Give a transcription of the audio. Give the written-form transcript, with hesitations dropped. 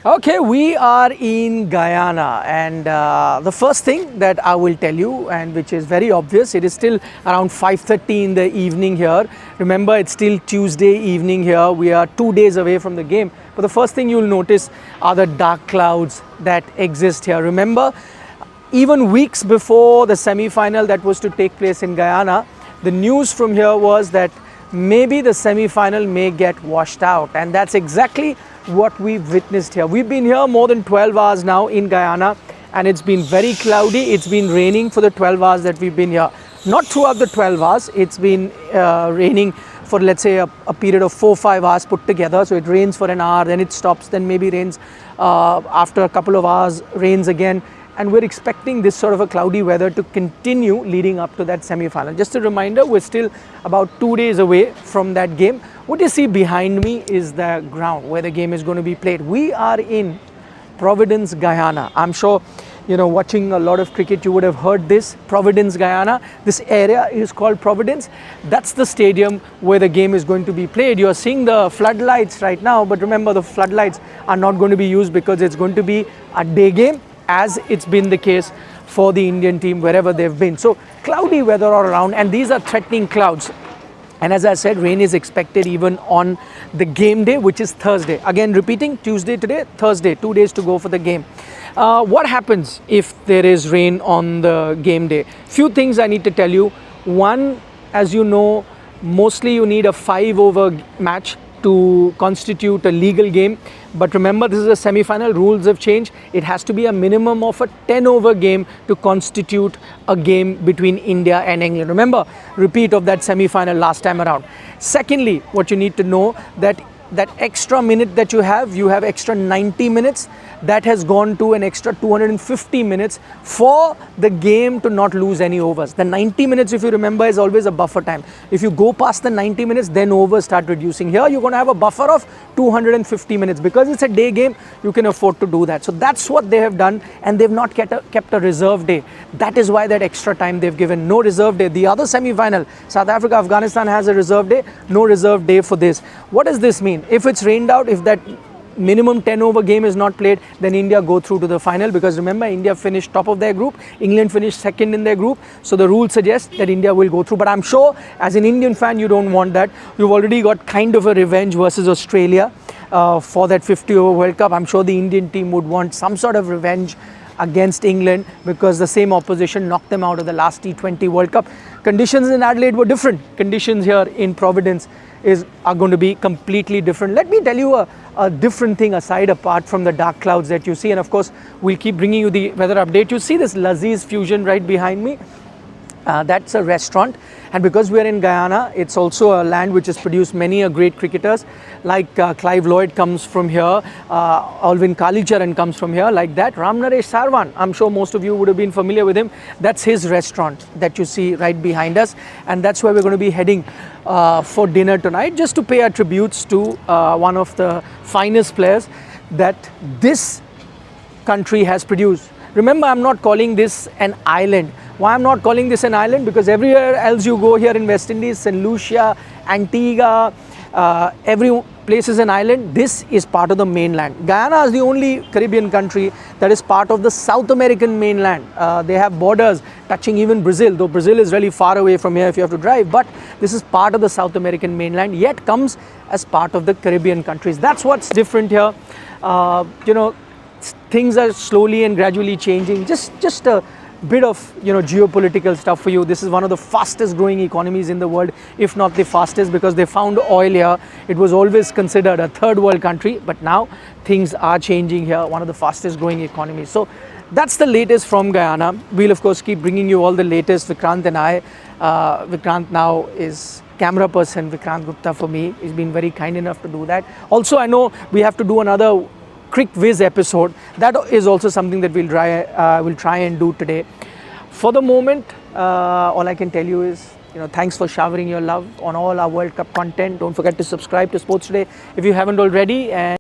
Okay, we are in Guyana, and the first thing that I will tell you, and which is very obvious, it is still around 5:30 in the evening here. Remember, it's still Tuesday evening here. We are 2 days away from the game. But the first thing you'll notice are the dark clouds that exist here. Remember, even weeks before the semi-final that was to take place in Guyana, the news from here was that maybe the semi-final may get washed out, and that's exactly what we've witnessed here. We've been here more than 12 hours now in Guyana, and it's been very cloudy. It's been raining for the 12 hours that we've been here. Not throughout the 12 hours, it's been raining for, let's say, a period of 4-5 hours put together. So it rains for an hour, then it stops, then maybe rains after a couple of hours, rains again. And we're expecting this sort of a cloudy weather to continue leading up to that semi-final. Just a reminder, we're still about 2 days away from that game. What you see behind me is the ground where the game is going to be played. We are in Providence, Guyana. I'm sure, watching a lot of cricket, you would have heard this, Providence, Guyana. This area is called Providence. That's the stadium where the game is going to be played. You're seeing the floodlights right now, but remember, the floodlights are not going to be used because it's going to be a day game, as it's been the case for the Indian team wherever they've been. So cloudy weather all around, and these are threatening clouds. And as I said, rain is expected even on the game day, which is Thursday. Again, repeating, Tuesday today, Thursday, 2 days to go for the game. What happens if there is rain on the game day? Few things I need to tell you. One, as you know, mostly you need a 5-over match to constitute a legal game. But remember, this is a semi-final, rules have changed. It has to be a minimum of a 10-over game to constitute a game between India and England. Remember, repeat of that semi-final last time around. Secondly, what you need to know, that extra minute that you have extra 90 minutes, that has gone to an extra 250 minutes for the game to not lose any overs. The 90 minutes, if you remember, is always a buffer time. If you go past the 90 minutes, then overs start reducing. Here, you're going to have a buffer of 250 minutes. Because it's a day game, you can afford to do that. So that's what they have done, and they've not kept a reserve day. That is why that extra time they've given. No reserve day. The other semi-final, South Africa, Afghanistan, has a reserve day. No reserve day for this. What does this mean? If it's rained out, if that minimum 10-over game is not played, then India go through to the final. Because remember, India finished top of their group, England finished second in their group. So the rules suggest that India will go through. But I'm sure as an Indian fan, you don't want that. You've already got kind of a revenge versus Australia for that 50-over World Cup. I'm sure the Indian team would want some sort of revenge against England, because the same opposition knocked them out of the last T20 World Cup. Conditions in Adelaide were different. Conditions here in Providence are going to be completely different. Let me tell you a different thing apart from the dark clouds that you see. And of course, we'll keep bringing you the weather update. You see this Laziz Fusion right behind me? That's a restaurant, and because we are in Guyana, it's also a land which has produced many great cricketers, like Clive Lloyd comes from here, Alvin Kalicharan comes from here, like that. Ramnaresh Sarwan, I'm sure most of you would have been familiar with him. That's his restaurant that you see right behind us, and that's where we're going to be heading for dinner tonight, just to pay our tributes to one of the finest players that this country has produced. Remember, I'm not calling this an island. Why I'm not calling this an island? Because everywhere else you go here in West Indies, St. Lucia, Antigua, every place is an island. This is part of the mainland. Guyana is the only Caribbean country that is part of the South American mainland. They have borders touching even Brazil, though Brazil is really far away from here if you have to drive. But this is part of the South American mainland, yet comes as part of the Caribbean countries. That's what's different here. Things are slowly and gradually changing. Just a bit of geopolitical stuff for you. This is one of the fastest growing economies in the world, if not the fastest, because they found oil here. It was always considered a third world country, but now things are changing here. One of the fastest growing economies. So that's the latest from Guyana. We'll of course keep bringing you all the latest. Vikrant and I. Vikrant now is camera person, Vikrant Gupta, for me. He's been very kind enough to do that. Also, I know we have to do another quick whiz episode. That is also something that we'll try and do today. For the moment, all I can tell you is, thanks for showering your love on all our World Cup content. Don't forget to subscribe to Sports Today if you haven't already. And